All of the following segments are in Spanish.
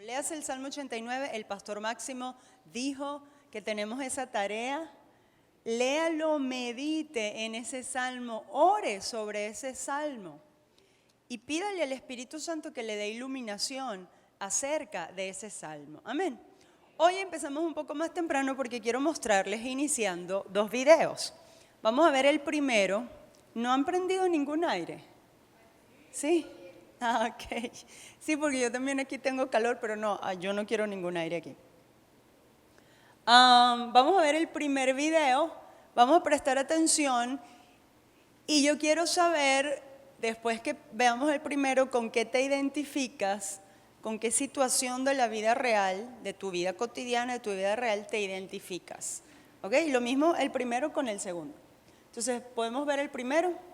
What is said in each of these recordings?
Leas el Salmo 89, el pastor Máximo dijo que tenemos esa tarea. Léalo, medite en ese salmo, ore sobre ese salmo y pídale al Espíritu Santo que le dé iluminación acerca de ese salmo. Amén. Hoy empezamos un poco más temprano porque quiero mostrarles iniciando 2 videos. Vamos a ver el primero. ¿No han prendido ningún aire? ¿Sí? Ah, ok. Sí, porque yo también aquí tengo calor, pero no, yo no quiero ningún aire aquí. Vamos a ver el primer video, vamos a prestar atención y yo quiero saber, después que veamos el primero, con qué te identificas, con qué situación de la vida real, de tu vida cotidiana, de tu vida real te identificas. ¿Ok? Lo mismo el primero con el segundo. Entonces, ¿podemos ver el primero?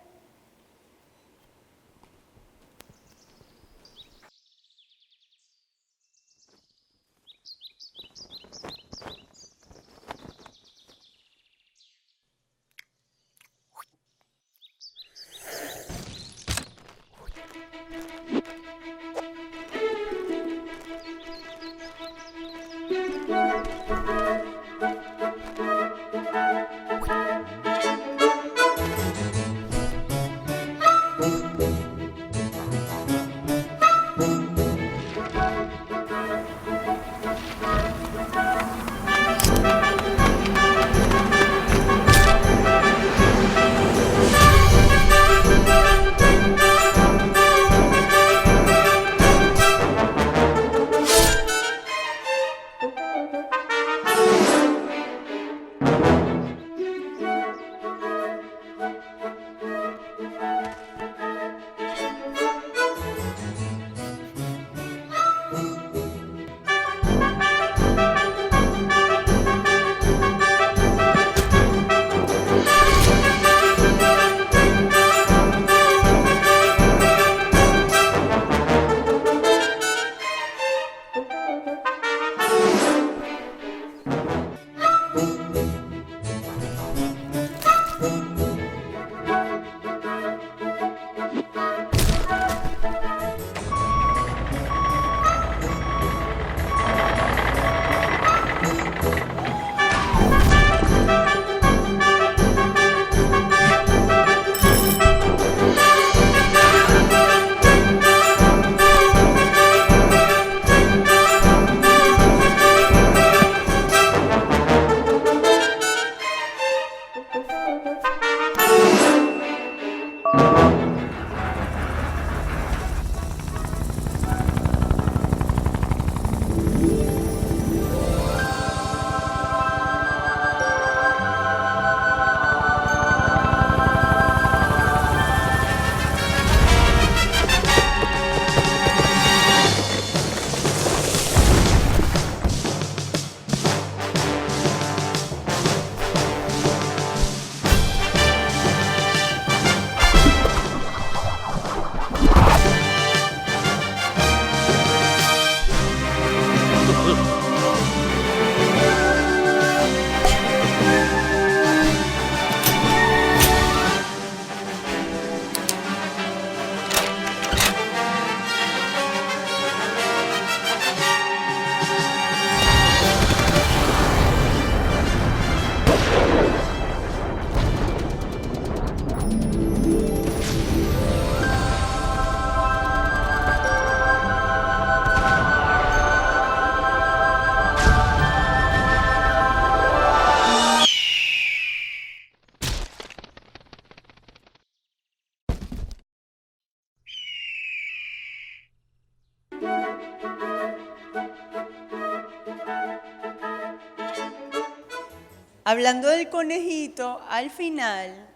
Hablando del conejito, al final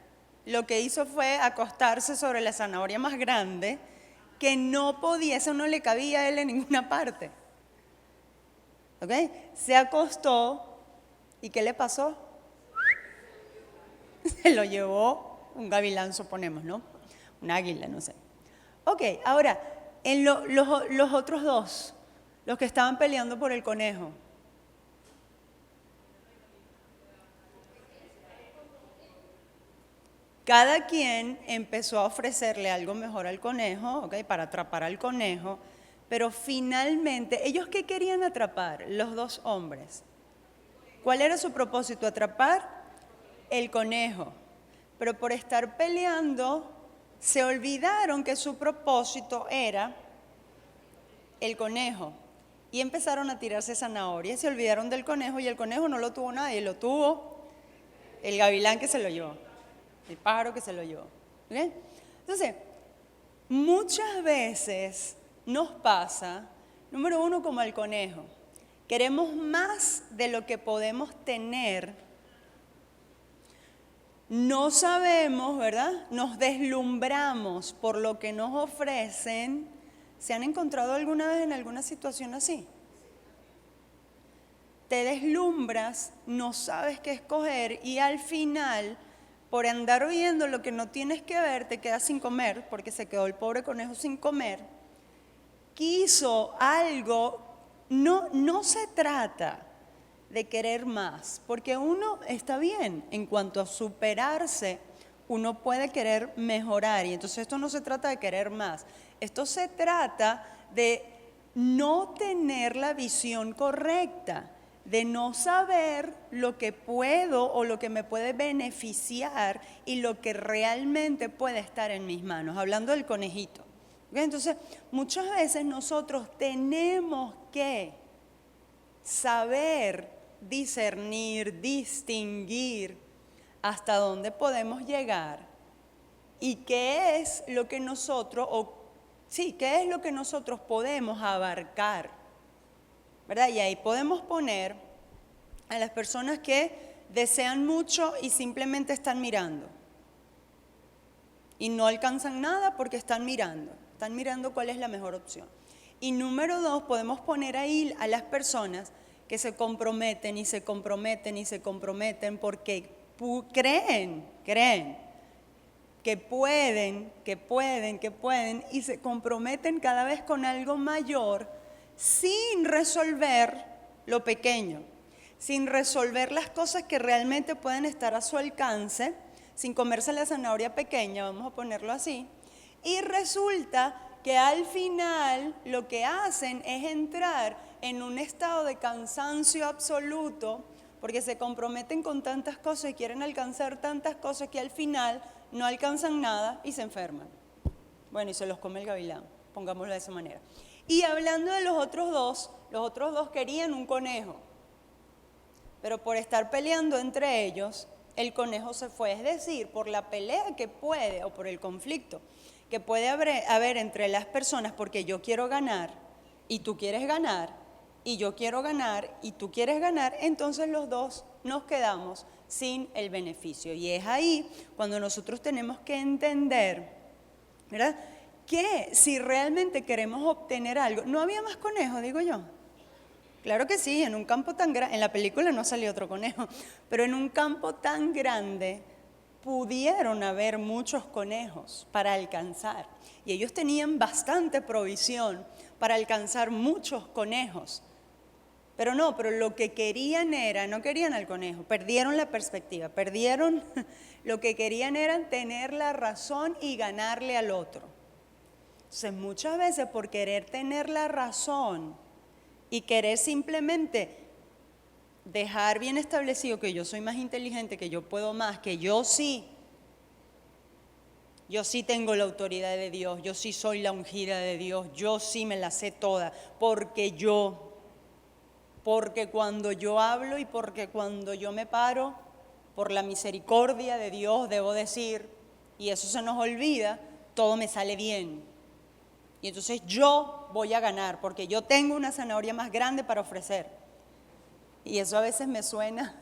lo que hizo fue acostarse sobre la zanahoria más grande, que no podía, eso no le cabía a él en ninguna parte. ¿Ok? Se acostó y ¿qué le pasó? Se lo llevó un gavilán, suponemos, ¿no? Un águila, no sé. Ok, ahora, en los otros dos, los que estaban peleando por el conejo. Cada quien empezó a ofrecerle algo mejor al conejo, ¿ok? Para atrapar al conejo, pero finalmente, ¿ellos qué querían atrapar? Los dos hombres. ¿Cuál era su propósito? Atrapar el conejo. Pero por estar peleando, se olvidaron que su propósito era el conejo. Y empezaron a tirarse zanahorias, se olvidaron del conejo y el conejo no lo tuvo nadie, lo tuvo el gavilán que se lo llevó. El pájaro que se lo llevó. ¿Okay? Entonces, muchas veces nos pasa, número uno, como al conejo. Queremos más de lo que podemos tener. No sabemos, ¿verdad? Nos deslumbramos por lo que nos ofrecen. ¿Se han encontrado alguna vez en alguna situación así? Te deslumbras, no sabes qué escoger y al final, por andar viendo lo que no tienes que ver, te quedas sin comer, porque se quedó el pobre conejo sin comer. Quiso algo, no se trata de querer más, porque uno está bien, en cuanto a superarse, uno puede querer mejorar, y entonces esto no se trata de querer más, esto se trata de no tener la visión correcta, de no saber lo que puedo o lo que me puede beneficiar y lo que realmente puede estar en mis manos, hablando del conejito. ¿Okay? Entonces, muchas veces nosotros tenemos que saber discernir, distinguir hasta dónde podemos llegar y qué es lo que nosotros, qué es lo que nosotros podemos abarcar. ¿Verdad? Y ahí podemos poner a las personas que desean mucho y simplemente están mirando. Y no alcanzan nada porque están mirando cuál es la mejor opción. Y número dos, podemos poner ahí a las personas que se comprometen y se comprometen y se comprometen porque creen que pueden y se comprometen cada vez con algo mayor sin resolver lo pequeño, sin resolver las cosas que realmente pueden estar a su alcance, sin comerse la zanahoria pequeña, vamos a ponerlo así, y resulta que al final lo que hacen es entrar en un estado de cansancio absoluto, porque se comprometen con tantas cosas y quieren alcanzar tantas cosas que al final no alcanzan nada y se enferman. Bueno, y se los come el gavilán, pongámoslo de esa manera. Y hablando de los otros dos querían un conejo, pero por estar peleando entre ellos, el conejo se fue. Es decir, por la pelea que puede, o por el conflicto que puede haber entre las personas, porque yo quiero ganar y tú quieres ganar, y yo quiero ganar y tú quieres ganar, entonces los dos nos quedamos sin el beneficio. Y es ahí cuando nosotros tenemos que entender, ¿verdad?, que si realmente queremos obtener algo, no había más conejos, digo yo. Claro que sí, en un campo tan grande, en la película no salió otro conejo, pero en un campo tan grande pudieron haber muchos conejos para alcanzar. Y ellos tenían bastante provisión para alcanzar muchos conejos. Pero lo que querían no querían al conejo, perdieron la perspectiva, lo que querían era tener la razón y ganarle al otro. Entonces, muchas veces por querer tener la razón y querer simplemente dejar bien establecido que yo soy más inteligente, que yo puedo más, que yo sí tengo la autoridad de Dios, yo sí soy la ungida de Dios, yo sí me la sé toda, porque cuando yo hablo y porque cuando yo me paro, por la misericordia de Dios debo decir, y eso se nos olvida, todo me sale bien. Y entonces yo voy a ganar porque yo tengo una zanahoria más grande para ofrecer. Y eso a veces me suena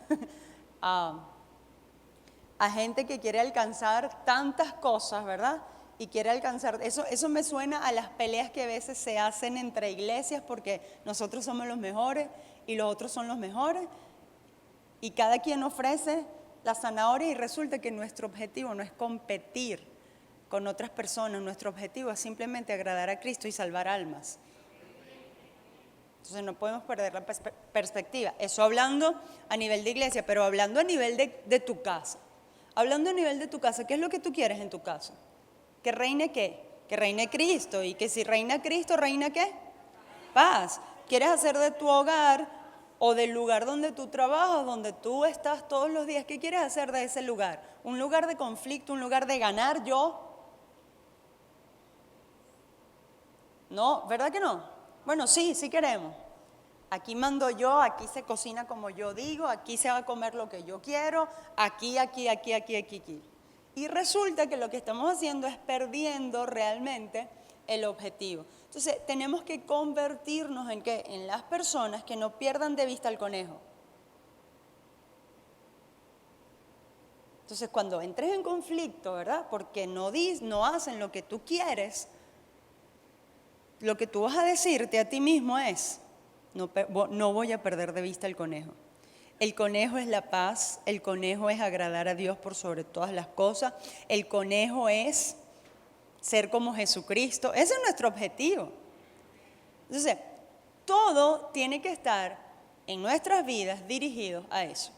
a gente que quiere alcanzar tantas cosas, ¿verdad? Y quiere alcanzar, eso me suena a las peleas que a veces se hacen entre iglesias porque nosotros somos los mejores y los otros son los mejores, y cada quien ofrece la zanahoria y resulta que nuestro objetivo no es competir con otras personas, nuestro objetivo es simplemente agradar a Cristo y salvar almas. Entonces no podemos perder la perspectiva. Eso hablando a nivel de iglesia, pero hablando a nivel de tu casa. Hablando a nivel de tu casa, ¿qué es lo que tú quieres en tu casa? ¿Que reine qué? Que reine Cristo. Y que si reina Cristo, ¿reina qué? Paz. ¿Quieres hacer de tu hogar o del lugar donde tú trabajas, donde tú estás todos los días? ¿Qué quieres hacer de ese lugar? ¿Un lugar de conflicto, un lugar de ganar yo? No, ¿verdad que no? Bueno, sí queremos. Aquí mando yo, aquí se cocina como yo digo, aquí se va a comer lo que yo quiero, aquí. Y resulta que lo que estamos haciendo es perdiendo realmente el objetivo. Entonces, tenemos que convertirnos ¿en qué? En las personas que no pierdan de vista al conejo. Entonces, cuando entres en conflicto, ¿verdad? Porque no hacen lo que tú quieres, lo que tú vas a decirte a ti mismo es, no voy a perder de vista el conejo. El conejo es la paz, el conejo es agradar a Dios por sobre todas las cosas, el conejo es ser como Jesucristo. Ese es nuestro objetivo. Entonces, todo tiene que estar en nuestras vidas dirigido a eso.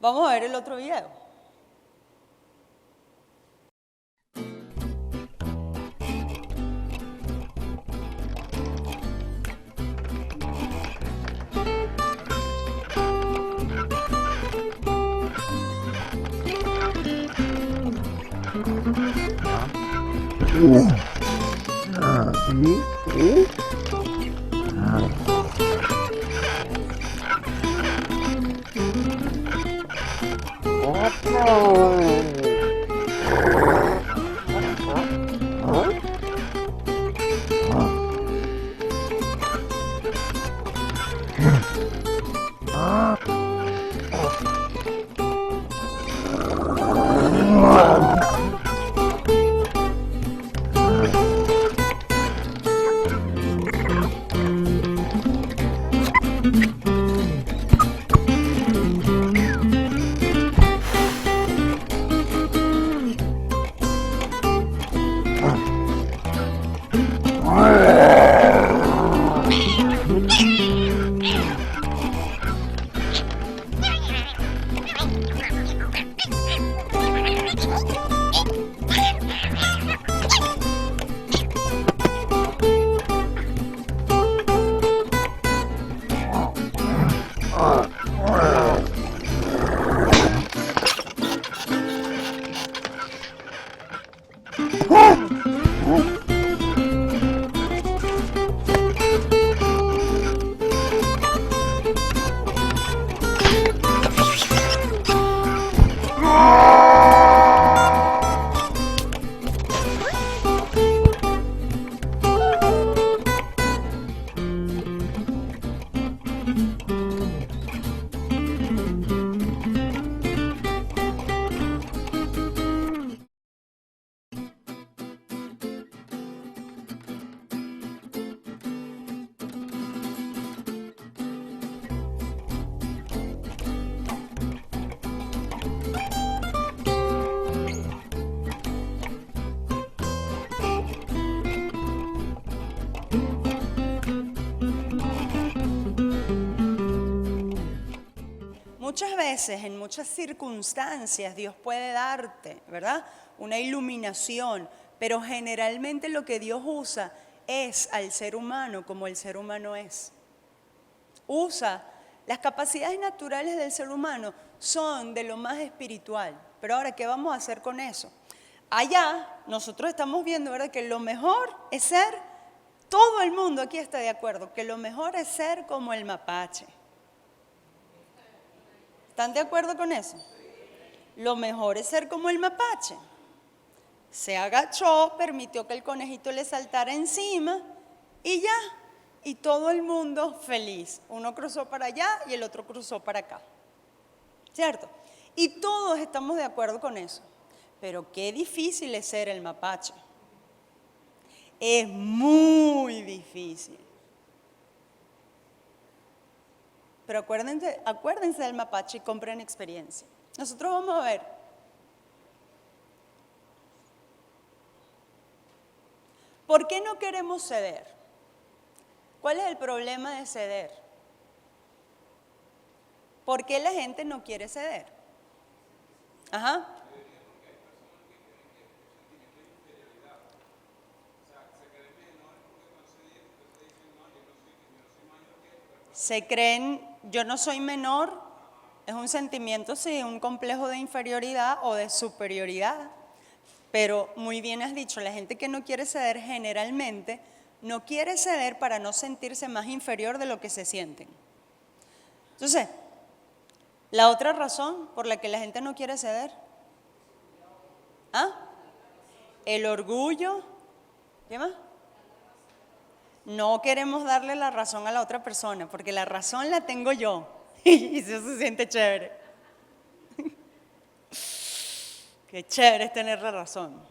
Vamos a ver el otro video. Muchas veces, en muchas circunstancias, Dios puede darte, ¿verdad?, una iluminación, pero generalmente lo que Dios usa es al ser humano como el ser humano es. Usa las capacidades naturales del ser humano, son de lo más espiritual. Pero ahora, ¿qué vamos a hacer con eso? Allá, nosotros estamos viendo, ¿verdad?, que lo mejor es ser, todo el mundo aquí está de acuerdo, que lo mejor es ser como el mapache. ¿Están de acuerdo con eso? Lo mejor es ser como el mapache. Se agachó, permitió que el conejito le saltara encima y ya. Y todo el mundo feliz. Uno cruzó para allá y el otro cruzó para acá. ¿Cierto? Y todos estamos de acuerdo con eso. Pero qué difícil es ser el mapache. Es muy difícil. Pero acuérdense del mapache y compren experiencia. Nosotros vamos a ver. ¿Por qué no queremos ceder? ¿Cuál es el problema de ceder? ¿Por qué la gente no quiere ceder? Ajá. Se creen, yo no soy menor, es un sentimiento, sí, un complejo de inferioridad o de superioridad. Pero muy bien has dicho, la gente que no quiere ceder generalmente no quiere ceder para no sentirse más inferior de lo que se sienten. Entonces, la otra razón por la que la gente no quiere ceder, ¿ah? El orgullo, ¿qué más? No queremos darle la razón a la otra persona, porque la razón la tengo yo. Y eso se siente chévere. Qué chévere es tener la razón.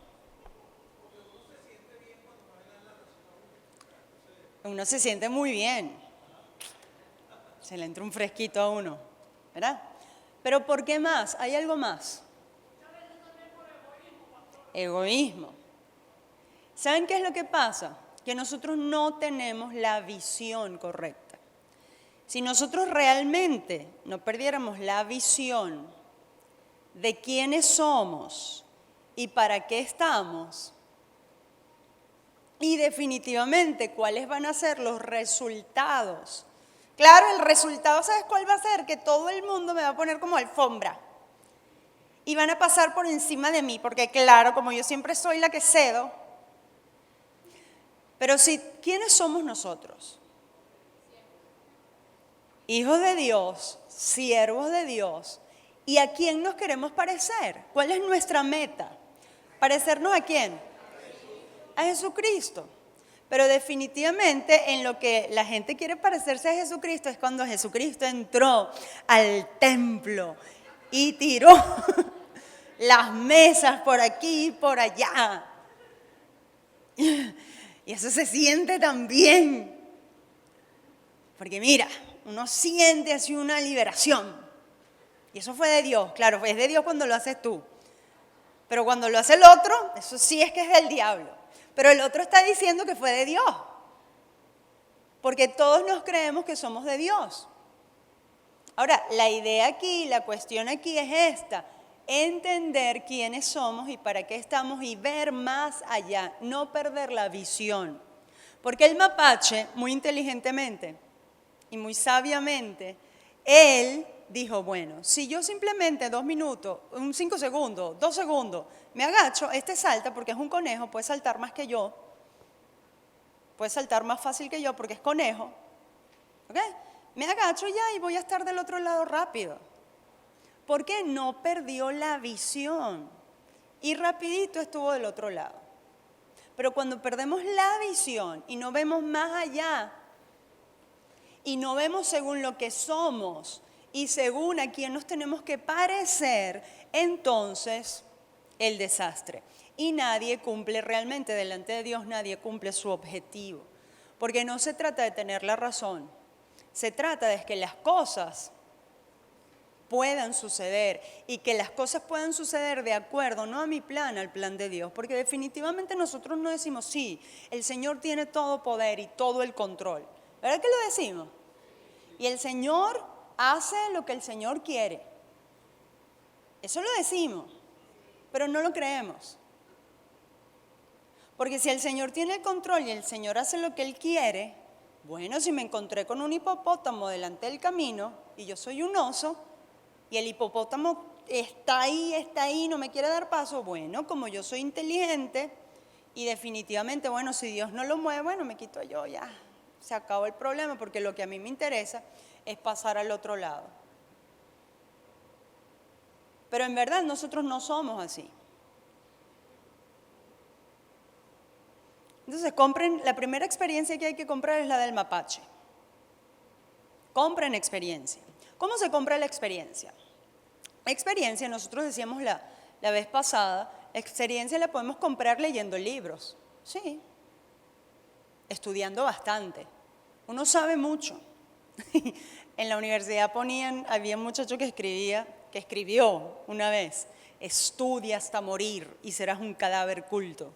Uno se siente muy bien. Se le entra un fresquito a uno, ¿verdad? Pero ¿por qué más? ¿Hay algo más? Egoísmo. ¿Saben qué es lo que pasa? Que nosotros no tenemos la visión correcta. Si nosotros realmente no perdiéramos la visión de quiénes somos y para qué estamos, y definitivamente cuáles van a ser los resultados. Claro, el resultado, ¿sabes cuál va a ser? Que todo el mundo me va a poner como alfombra y van a pasar por encima de mí, porque claro, como yo siempre soy la que cedo. Pero si, ¿quiénes somos nosotros? Hijos de Dios, siervos de Dios. ¿Y a quién nos queremos parecer? ¿Cuál es nuestra meta? ¿Parecernos a quién? A Jesucristo. Pero definitivamente en lo que la gente quiere parecerse a Jesucristo es cuando Jesucristo entró al templo y tiró las mesas por aquí y por allá. Y eso se siente tan bien. Porque mira, uno siente así una liberación. Y eso fue de Dios, claro, es de Dios cuando lo haces tú. Pero cuando lo hace el otro, eso sí es que es del diablo. Pero el otro está diciendo que fue de Dios. Porque todos nos creemos que somos de Dios. Ahora, la idea aquí, la cuestión aquí es esta. Entender quiénes somos y para qué estamos y ver más allá, no perder la visión. Porque el mapache, muy inteligentemente y muy sabiamente, él dijo, bueno, si yo simplemente 2 minutos, 5 segundos, 2 segundos, me agacho, este salta porque es un conejo, puede saltar más que yo, puede saltar más fácil que yo porque es conejo, ¿ok? Me agacho ya y voy a estar del otro lado rápido. Porque no perdió la visión y rapidito estuvo del otro lado. Pero cuando perdemos la visión y no vemos más allá y no vemos según lo que somos y según a quién nos tenemos que parecer, entonces el desastre. Y nadie cumple realmente, delante de Dios nadie cumple su objetivo. Porque no se trata de tener la razón, se trata de que las cosas puedan suceder y que las cosas puedan suceder de acuerdo, no a mi plan, al plan de Dios. Porque definitivamente nosotros no decimos, sí, el Señor tiene todo poder y todo el control. ¿Verdad que lo decimos? Y el Señor hace lo que el Señor quiere. Eso lo decimos, pero no lo creemos. Porque si el Señor tiene el control y el Señor hace lo que Él quiere, bueno, si me encontré con un hipopótamo delante del camino y yo soy un oso y el hipopótamo está ahí, no me quiere dar paso, bueno, como yo soy inteligente y definitivamente, bueno, si Dios no lo mueve, bueno, me quito yo ya, se acabó el problema porque lo que a mí me interesa es pasar al otro lado. Pero en verdad nosotros no somos así. Entonces, compren, la primera experiencia que hay que comprar es la del mapache. Compren experiencia. ¿Cómo se compra la experiencia? Experiencia, nosotros decíamos la vez pasada, experiencia la podemos comprar leyendo libros. Sí. Estudiando bastante. Uno sabe mucho. En la universidad había un muchacho que escribió una vez, estudia hasta morir y serás un cadáver culto.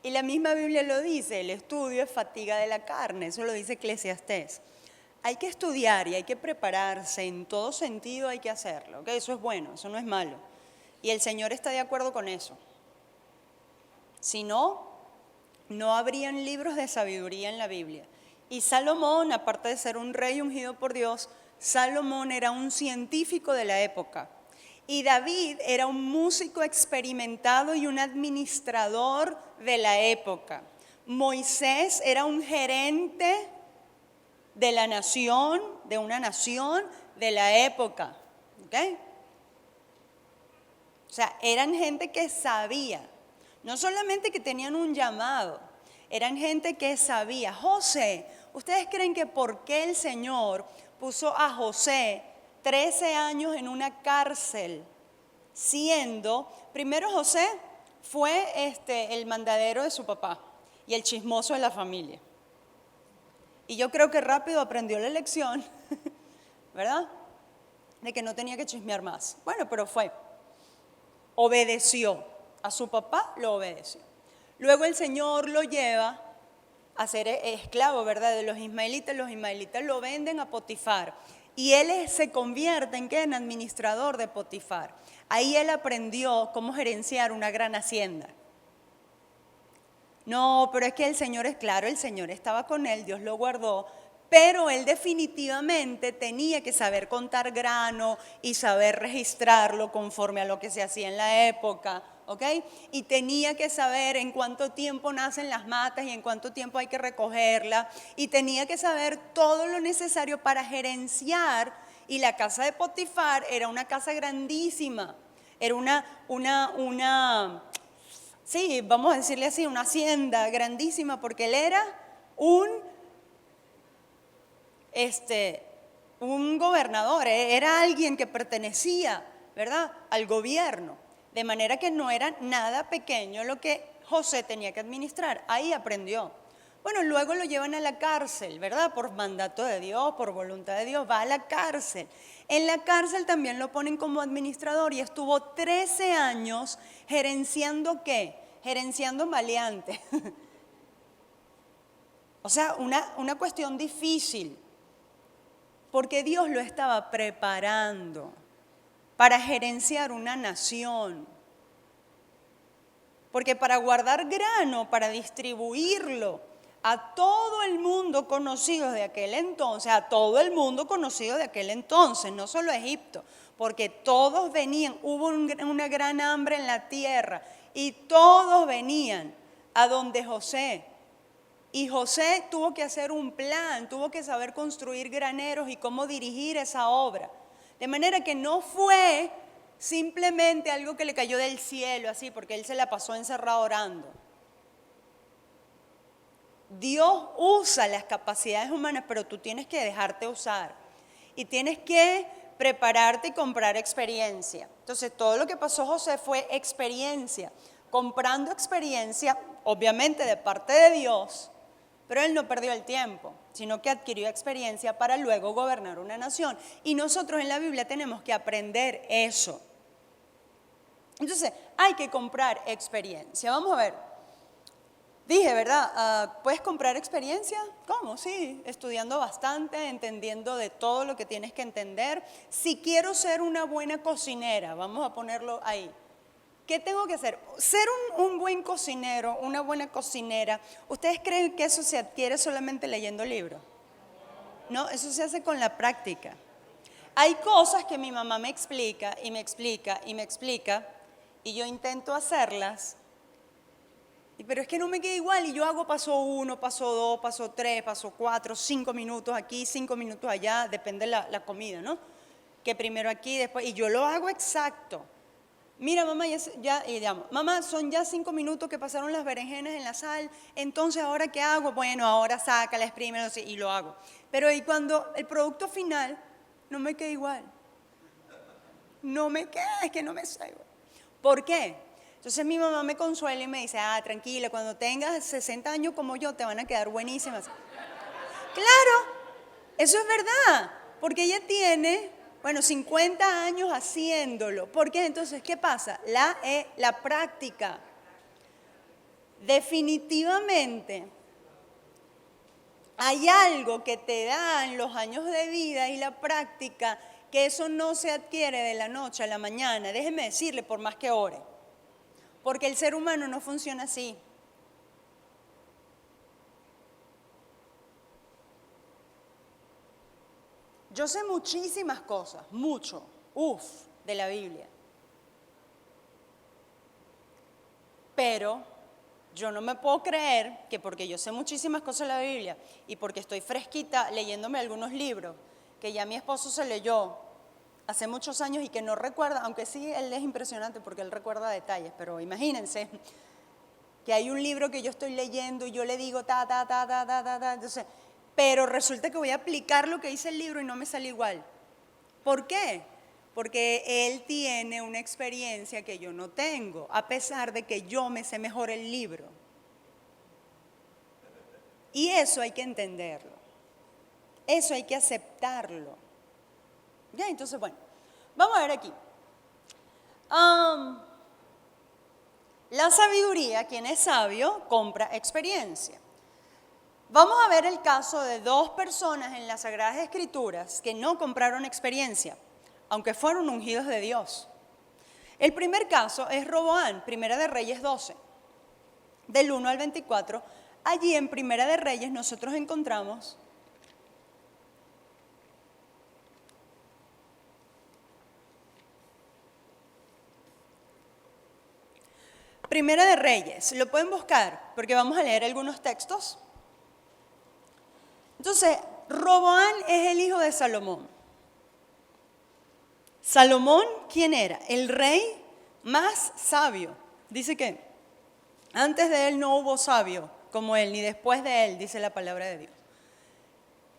Y la misma Biblia lo dice, el estudio es fatiga de la carne, eso lo dice Eclesiastés. Hay que estudiar y hay que prepararse, en todo sentido hay que hacerlo, ¿ok? Eso es bueno, eso no es malo. Y el Señor está de acuerdo con eso. Si no, no habrían libros de sabiduría en la Biblia. Y Salomón, aparte de ser un rey ungido por Dios, Salomón era un científico de la época. Y David era un músico experimentado y un administrador de la época. Moisés era un gerente de la nación, de una nación de la época. ¿Ok? O sea, eran gente que sabía. No solamente que tenían un llamado, eran gente que sabía. José, ¿ustedes creen que por qué el Señor puso a José 13 años en una cárcel? Primero José fue el mandadero de su papá y el chismoso de la familia. Y yo creo que rápido aprendió la lección, ¿verdad? De que no tenía que chismear más. Bueno, pero obedeció. A su papá lo obedeció. Luego el Señor lo lleva a ser esclavo, ¿verdad? De los ismaelitas lo venden a Potifar. Y él se convierte en administrador de Potifar. Ahí él aprendió cómo gerenciar una gran hacienda. No, pero es que el Señor es claro, el Señor estaba con él, Dios lo guardó, pero él definitivamente tenía que saber contar grano y saber registrarlo conforme a lo que se hacía en la época, ¿ok? Y tenía que saber en cuánto tiempo nacen las matas y en cuánto tiempo hay que recogerlas, y tenía que saber todo lo necesario para gerenciar, y la casa de Potifar era una casa grandísima, era sí, vamos a decirle así, una hacienda grandísima, porque él era un gobernador, era alguien que pertenecía, ¿verdad?, al gobierno, de manera que no era nada pequeño lo que José tenía que administrar. Ahí aprendió. Bueno, luego lo llevan a la cárcel, ¿verdad?, por mandato de Dios, por voluntad de Dios, va a la cárcel. En la cárcel también lo ponen como administrador y estuvo 13 años gerenciando ¿qué? Gerenciando maleantes. O sea, una cuestión difícil, porque Dios lo estaba preparando para gerenciar una nación. Porque para guardar grano, para distribuirlo a todo el mundo conocido de aquel entonces, no solo a Egipto, porque todos venían, hubo una gran hambre en la tierra y todos venían a donde José. Y José tuvo que hacer un plan, tuvo que saber construir graneros y cómo dirigir esa obra. De manera que no fue simplemente algo que le cayó del cielo, así, porque él se la pasó encerrado orando. Dios usa las capacidades humanas, pero tú tienes que dejarte usar. Y tienes que prepararte y comprar experiencia. Entonces, todo lo que pasó José fue experiencia. Comprando experiencia, obviamente de parte de Dios, pero él no perdió el tiempo, sino que adquirió experiencia para luego gobernar una nación. Y nosotros en la Biblia tenemos que aprender eso. Entonces, hay que comprar experiencia. Vamos a ver. Dije, ¿verdad? ¿Puedes comprar experiencia? ¿Cómo? Sí, estudiando bastante, entendiendo de todo lo que tienes que entender. Si quiero ser una buena cocinera, vamos a ponerlo ahí. ¿Qué tengo que hacer? Ser un buen cocinero, una buena cocinera. ¿Ustedes creen que eso se adquiere solamente leyendo libros? No, eso se hace con la práctica. Hay cosas que mi mamá me explica y me explica y me explica y yo intento hacerlas, pero es que no me queda igual y yo hago paso 1, paso 2, paso 3, paso 4, 5 minutos aquí, 5 minutos allá, depende de la comida, ¿no? Que primero aquí, después, y yo lo hago exacto. Mira, mamá, mamá, son ya 5 minutos que pasaron las berenjenas en la sal, entonces, ¿ahora qué hago? Bueno, ahora sácala, exprímelo, y lo hago. Pero y cuando el producto final no me queda igual. No me queda, es que no me sale igual. ¿Por qué? Entonces mi mamá me consuela y me dice, tranquila, cuando tengas 60 años como yo te van a quedar buenísimas. Claro, eso es verdad, porque ella tiene, 50 años haciéndolo. Porque entonces, ¿qué pasa? La práctica. Definitivamente hay algo que te dan los años de vida y la práctica, que eso no se adquiere de la noche a la mañana. Déjeme decirle, por más que ore. Porque el ser humano no funciona así. Yo sé muchísimas cosas, de la Biblia. Pero yo no me puedo creer que porque yo sé muchísimas cosas de la Biblia y porque estoy fresquita leyéndome algunos libros que ya mi esposo se leyó hace muchos años y que no recuerda, aunque sí, él es impresionante porque él recuerda detalles, pero imagínense que hay un libro que yo estoy leyendo y yo le digo entonces, pero resulta que voy a aplicar lo que dice el libro y no me sale igual. ¿Por qué? Porque él tiene una experiencia que yo no tengo, a pesar de que yo me sé mejor el libro. Y eso hay que entenderlo. Eso hay que aceptarlo. Ya, entonces, vamos a ver aquí. La sabiduría, quien es sabio, compra experiencia. Vamos a ver el caso de dos personas en las Sagradas Escrituras que no compraron experiencia, aunque fueron ungidos de Dios. El primer caso es Roboán, Primera de Reyes 12, del 1 al 24. Allí en Primera de Reyes nosotros encontramos Primera de Reyes, lo pueden buscar porque vamos a leer algunos textos. Entonces, Roboán es el hijo de Salomón. Salomón, ¿quién era? El rey más sabio. Dice que antes de él no hubo sabio como él, ni después de él, dice la palabra de Dios.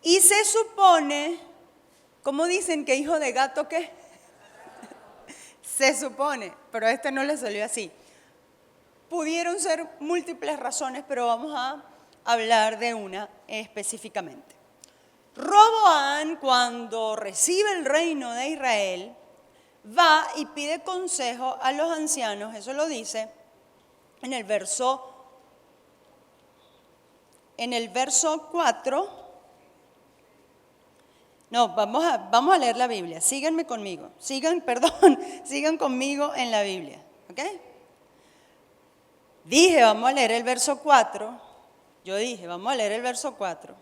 Y se supone, ¿cómo dicen que hijo de gato qué? Se supone, pero este no le salió así. Pudieron ser múltiples razones, pero vamos a hablar de una específicamente. Roboán, cuando recibe el reino de Israel, va y pide consejo a los ancianos. Eso lo dice en el verso 4. No, vamos a leer la Biblia. Síganme conmigo. Sigan conmigo en la Biblia. ¿Ok? Vamos a leer el verso 4. Yo dije, vamos a leer el verso 4.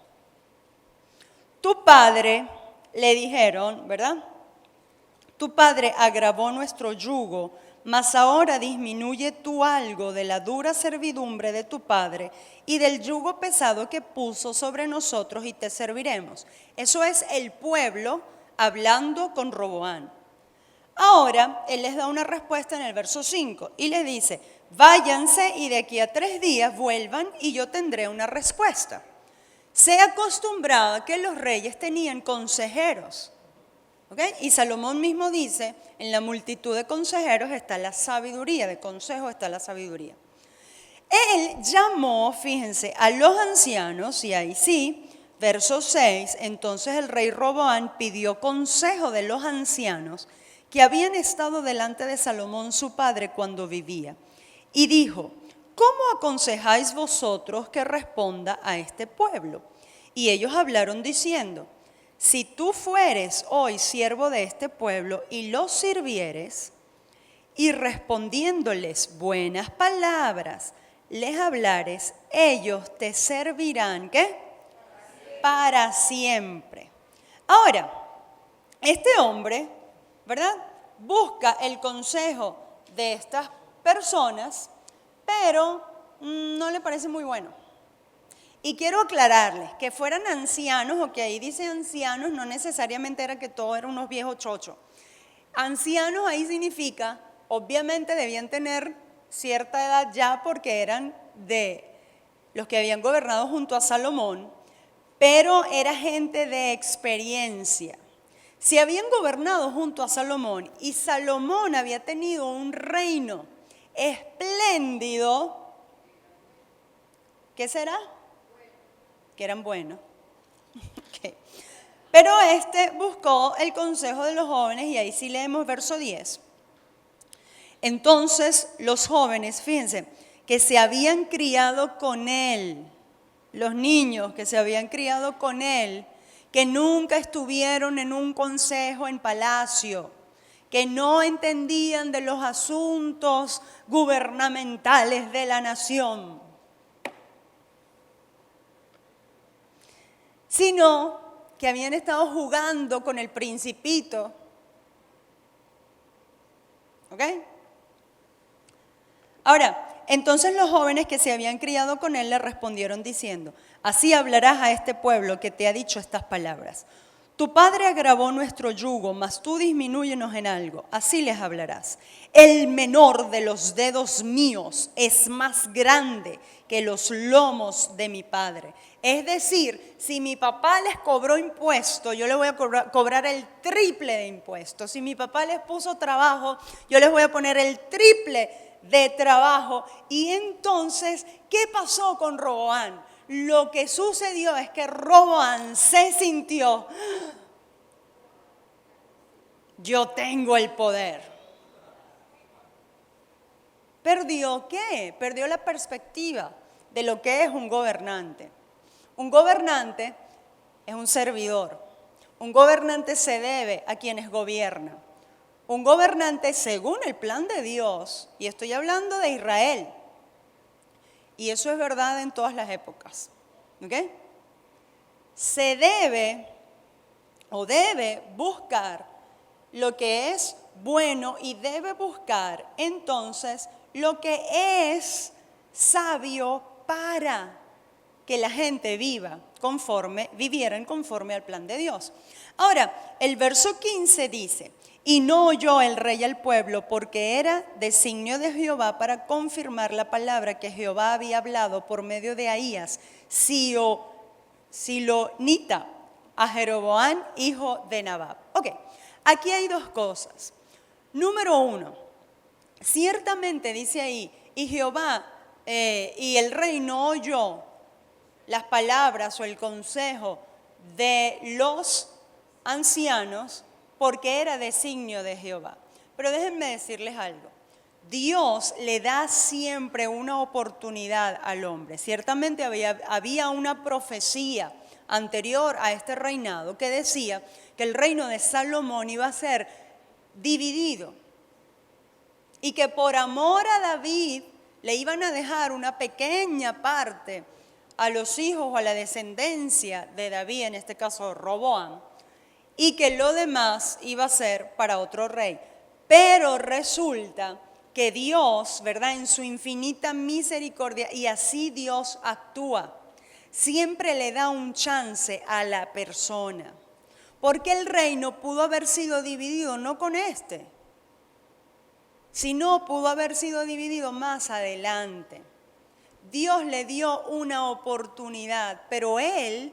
Tu padre, le dijeron, ¿verdad? Tu padre agravó nuestro yugo, mas ahora disminuye tú algo de la dura servidumbre de tu padre y del yugo pesado que puso sobre nosotros y te serviremos. Eso es el pueblo hablando con Roboán. Ahora, él les da una respuesta en el verso 5 y les dice, váyanse y de aquí a 3 días vuelvan y yo tendré una respuesta. Se acostumbraba que los reyes tenían consejeros. ¿Okay? Y Salomón mismo dice, en la multitud de consejeros está la sabiduría, de consejos está la sabiduría. Él llamó, fíjense, a los ancianos, y ahí sí, verso 6, entonces el rey Roboán pidió consejo de los ancianos que habían estado delante de Salomón su padre cuando vivía. Y dijo, ¿cómo aconsejáis vosotros que responda a este pueblo? Y ellos hablaron diciendo, si tú fueres hoy siervo de este pueblo y los sirvieres, y respondiéndoles buenas palabras, les hablares, ellos te servirán, ¿qué? Para siempre. Ahora, este hombre, ¿verdad? Busca el consejo de estas personas, pero no le parece muy bueno. Y quiero aclararles que fueran ancianos, o que ahí dice ancianos, no necesariamente era que todos eran unos viejos chochos. Ancianos ahí significa, obviamente debían tener cierta edad ya porque eran de los que habían gobernado junto a Salomón, pero era gente de experiencia. Si habían gobernado junto a Salomón y Salomón había tenido un reino espléndido, ¿qué será? Que eran buenos. Okay. Pero este buscó el consejo de los jóvenes, y ahí sí leemos verso 10. Entonces los jóvenes, fíjense, que se habían criado con él, los niños que se habían criado con él, que nunca estuvieron en un consejo en palacio, que no entendían de los asuntos gubernamentales de la nación, sino que habían estado jugando con el principito. ¿Ok? Ahora, entonces los jóvenes que se habían criado con él le respondieron diciendo: así hablarás a este pueblo que te ha dicho estas palabras. Tu padre agravó nuestro yugo, mas tú disminúyenos en algo. Así les hablarás. El menor de los dedos míos es más grande que los lomos de mi padre. Es decir, si mi papá les cobró impuesto, yo les voy a cobrar el triple de impuestos. Si mi papá les puso trabajo, yo les voy a poner el triple de trabajo. Y entonces, ¿qué pasó con Roboam? Lo que sucedió es que Roboam se sintió: yo tengo el poder. ¿Perdió qué? Perdió la perspectiva de lo que es un gobernante. Un gobernante es un servidor. Un gobernante se debe a quienes gobiernan. Un gobernante, según el plan de Dios, y estoy hablando de Israel, y eso es verdad en todas las épocas, ¿ok? Se debe o debe buscar lo que es bueno y debe buscar entonces lo que es sabio para que la gente vivieran conforme al plan de Dios. Ahora, el verso 15 dice: y no oyó el rey al pueblo, porque era designio de Jehová para confirmar la palabra que Jehová había hablado por medio de Ahías, silonita, a Jeroboam, hijo de Nabat. Ok, aquí hay dos cosas. Número uno, ciertamente dice ahí, y Jehová y el rey no oyó las palabras o el consejo de los ancianos, porque era designio de Jehová. Pero déjenme decirles algo. Dios le da siempre una oportunidad al hombre. Ciertamente había una profecía anterior a este reinado que decía que el reino de Salomón iba a ser dividido y que por amor a David le iban a dejar una pequeña parte a los hijos o a la descendencia de David, en este caso Roboam, y que lo demás iba a ser para otro rey. Pero resulta que Dios, ¿verdad?, en su infinita misericordia, y así Dios actúa, siempre le da un chance a la persona. Porque el reino pudo haber sido dividido no con este, sino pudo haber sido dividido más adelante. Dios le dio una oportunidad, pero él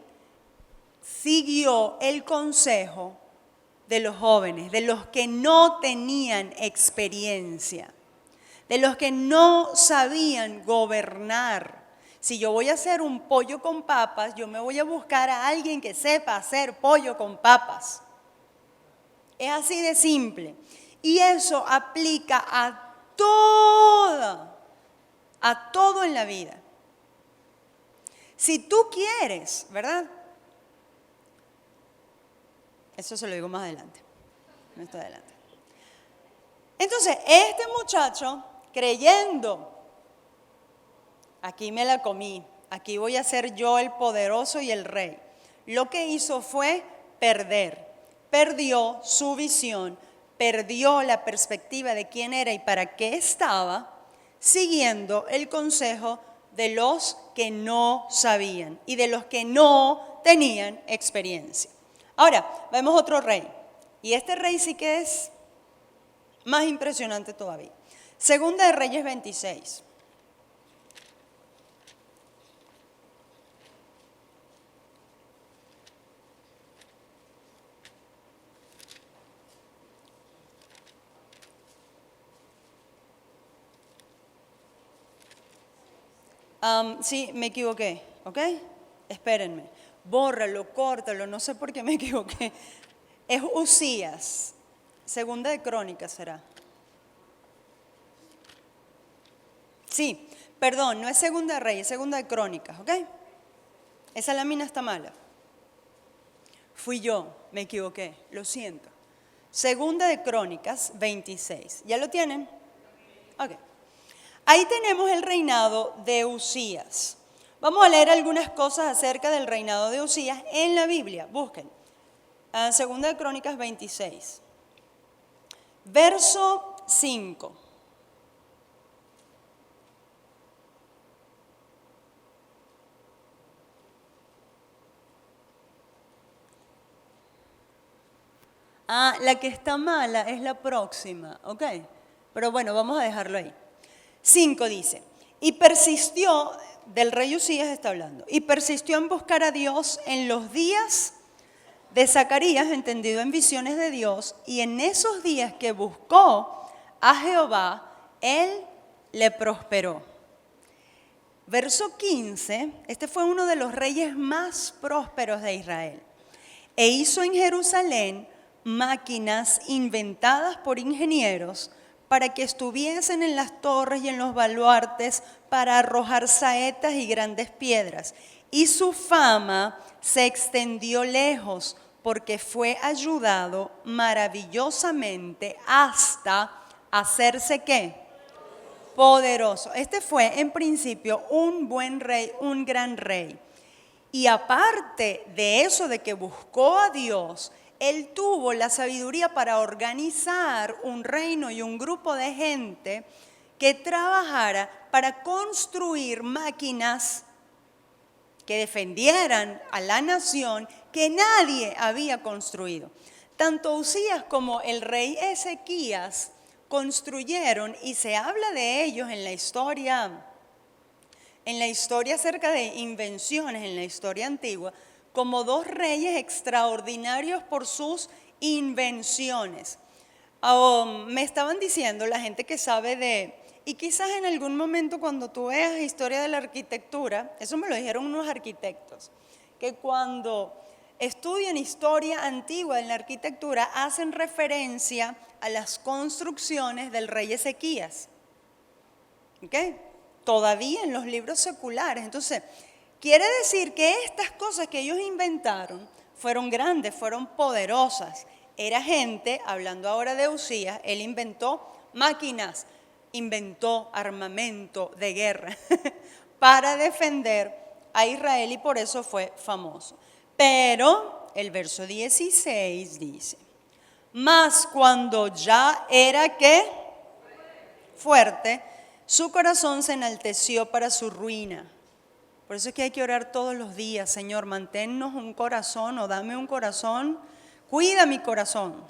siguió el consejo de los jóvenes, de los que no tenían experiencia, de los que no sabían gobernar. Si yo voy a hacer un pollo con papas, yo me voy a buscar a alguien que sepa hacer pollo con papas. Es así de simple. Y eso aplica a todo en la vida. Si tú quieres, ¿verdad? Eso se lo digo más adelante. No está adelante. Entonces, este muchacho, creyendo, aquí me la comí, aquí voy a ser yo el poderoso y el rey, lo que hizo fue perdió su visión, perdió la perspectiva de quién era y para qué estaba, siguiendo el consejo de los que no sabían y de los que no tenían experiencia. Ahora, vemos otro rey, y este rey sí que es más impresionante todavía. Segunda de Reyes 26. Sí, me equivoqué, ¿ok? Espérenme. Bórralo, córtalo, no sé por qué me equivoqué. Es Usías. Segunda de Crónicas será. Sí, perdón, no es Segunda de Reyes, es Segunda de Crónicas, ¿ok? Esa lámina está mala. Fui yo, me equivoqué, lo siento. Segunda de Crónicas 26. ¿Ya lo tienen? Ok. Ahí tenemos el reinado de Usías. Vamos a leer algunas cosas acerca del reinado de Usías en la Biblia. Busquen. Segunda de Crónicas 26. Verso 5. La que está mala es la próxima, ¿ok? Pero bueno, vamos a dejarlo ahí. 5 dice, y persistió, del rey Usías está hablando, y persistió en buscar a Dios en los días de Zacarías, entendido en visiones de Dios, y en esos días que buscó a Jehová, él le prosperó. Verso 15, este fue uno de los reyes más prósperos de Israel. E hizo en Jerusalén máquinas inventadas por ingenieros para que estuviesen en las torres y en los baluartes para arrojar saetas y grandes piedras. Y su fama se extendió lejos porque fue ayudado maravillosamente hasta hacerse ¿qué? Poderoso. Este fue en principio un buen rey, un gran rey. Y aparte de eso, de que buscó a Dios, él tuvo la sabiduría para organizar un reino y un grupo de gente que trabajara para construir máquinas que defendieran a la nación que nadie había construido. Tanto Usías como el rey Ezequías construyeron, y se habla de ellos en la historia acerca de invenciones, en la historia antigua, como dos reyes extraordinarios por sus invenciones. Me estaban diciendo la gente que sabe y quizás en algún momento cuando tú veas historia de la arquitectura, eso me lo dijeron unos arquitectos, que cuando estudian historia antigua en la arquitectura hacen referencia a las construcciones del rey Ezequías. ¿Ok? Todavía en los libros seculares. Entonces, quiere decir que estas cosas que ellos inventaron fueron grandes, fueron poderosas. Era gente, hablando ahora de Usías, él inventó máquinas, inventó armamento de guerra para defender a Israel y por eso fue famoso. Pero el verso 16 dice, mas cuando ya era ¿qué? Fuerte, su corazón se enalteció para su ruina. Por eso es que hay que orar todos los días, Señor, manténnos un corazón o dame un corazón, cuida mi corazón.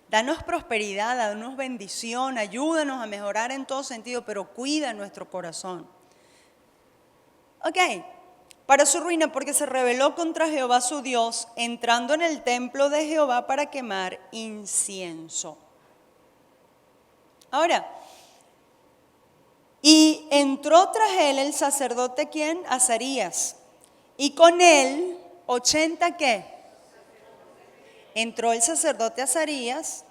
Danos prosperidad, danos bendición, ayúdanos a mejorar en todo sentido, pero cuida nuestro corazón. Ok, para su ruina porque se rebeló contra Jehová su Dios, entrando en el templo de Jehová para quemar incienso. Ahora, y entró tras él el sacerdote, ¿quién? Azarías. Y con él, 80 ¿qué? Entró el sacerdote Azarías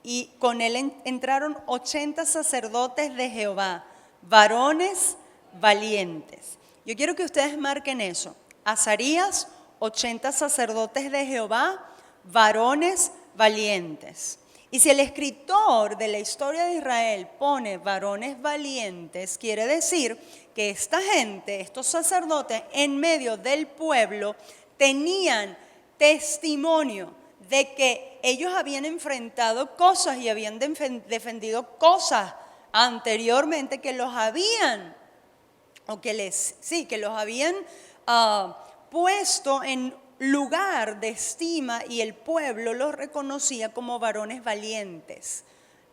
y con él entraron 80 sacerdotes de Jehová, varones valientes. Yo quiero que ustedes marquen eso. Azarías, 80 sacerdotes de Jehová, varones valientes. Y si el escritor de la historia de Israel pone varones valientes, quiere decir que esta gente, estos sacerdotes en medio del pueblo, tenían testimonio de que ellos habían enfrentado cosas y habían defendido cosas anteriormente que los habían, que los habían puesto en lugar de estima y el pueblo los reconocía como varones valientes.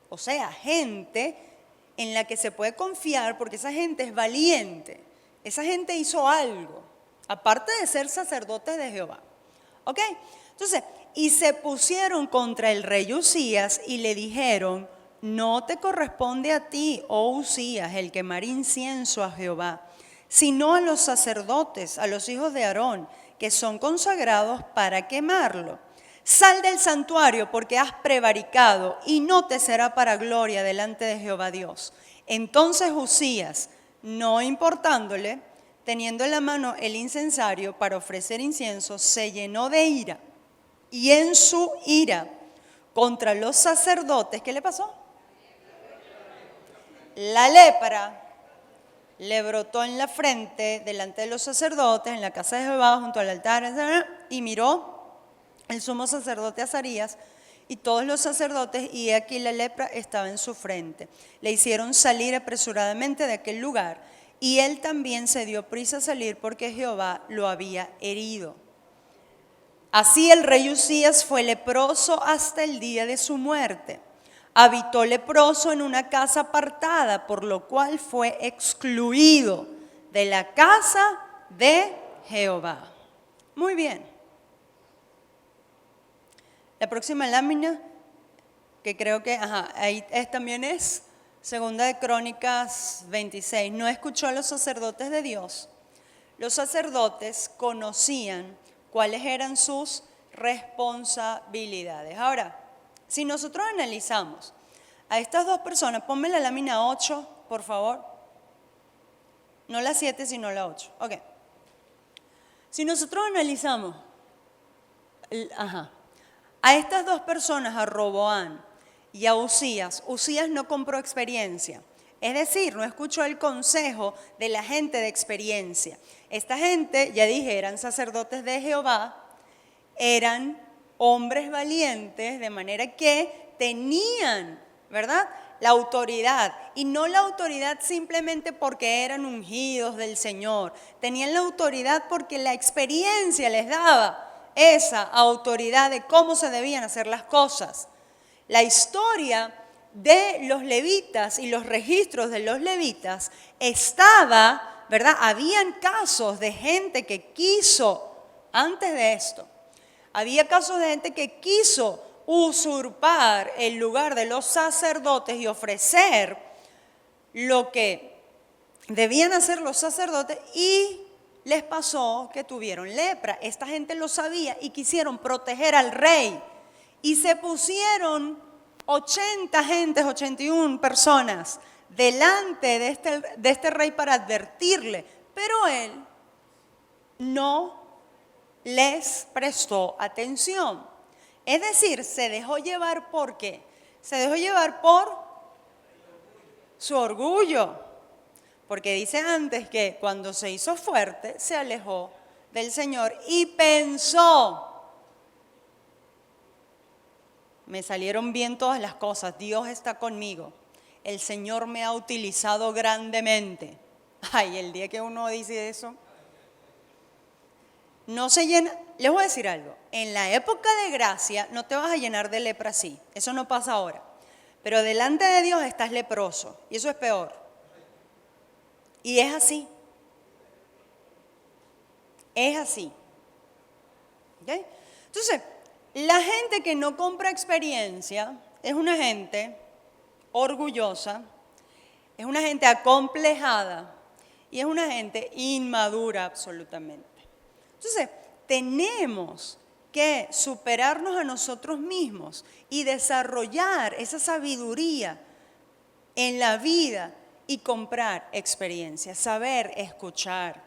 O sea, gente en la que se puede confiar porque esa gente es valiente. Esa gente hizo algo, aparte de ser sacerdotes de Jehová. ¿Ok? Entonces, y se pusieron contra el rey Usías y le dijeron, no te corresponde a ti, oh Usías, el quemar incienso a Jehová, sino a los sacerdotes, a los hijos de Aarón, que son consagrados para quemarlo. Sal del santuario porque has prevaricado y no te será para gloria delante de Jehová Dios. Entonces Usías, no importándole, teniendo en la mano el incensario para ofrecer incienso, se llenó de ira. Y en su ira contra los sacerdotes, ¿qué le pasó? La lepra le brotó en la frente delante de los sacerdotes en la casa de Jehová junto al altar, y miró el sumo sacerdote Azarías y todos los sacerdotes, y aquí la lepra estaba en su frente. Le hicieron salir apresuradamente de aquel lugar, y él también se dio prisa a salir porque Jehová lo había herido. Así el rey Usías fue leproso hasta el día de su muerte. Habitó leproso en una casa apartada, por lo cual fue excluido de la casa de Jehová. Muy bien. La próxima lámina, que creo que ahí también es Segunda de Crónicas 26. No escuchó a los sacerdotes de Dios. Los sacerdotes conocían cuáles eran sus responsabilidades. Ahora, si nosotros analizamos a estas dos personas, ponme la lámina 8, por favor. No la 7, sino la 8. Ok. Si nosotros analizamos, a estas dos personas, a Roboam y a Usías, Usías no compró experiencia. Es decir, no escuchó el consejo de la gente de experiencia. Esta gente, ya dije, eran sacerdotes de Jehová, eran hombres valientes, de manera que tenían, ¿verdad?, la autoridad. Y no la autoridad simplemente porque eran ungidos del Señor. Tenían la autoridad porque la experiencia les daba esa autoridad de cómo se debían hacer las cosas. La historia de los levitas y los registros de los levitas estaba, ¿verdad? Habían casos de gente que quiso, antes de esto, había casos de gente que quiso usurpar el lugar de los sacerdotes y ofrecer lo que debían hacer los sacerdotes, y les pasó que tuvieron lepra. Esta gente lo sabía y quisieron proteger al rey. Y se pusieron 81 personas delante de este rey para advertirle. Pero él no les prestó atención. Es decir, se dejó llevar ¿por qué? Se dejó llevar por su orgullo. Porque dice antes que cuando se hizo fuerte, se alejó del Señor y pensó, me salieron bien todas las cosas, Dios está conmigo, el Señor me ha utilizado grandemente. Ay, el día que uno dice eso, no se llena. Les voy a decir algo, en la época de gracia no te vas a llenar de lepra así, eso no pasa ahora. Pero delante de Dios estás leproso, y eso es peor. Y es así. Es así. ¿Okay? Entonces, la gente que no compra experiencia es una gente orgullosa, es una gente acomplejada y es una gente inmadura absolutamente. Entonces, tenemos que superarnos a nosotros mismos y desarrollar esa sabiduría en la vida y comprar experiencia, saber escuchar.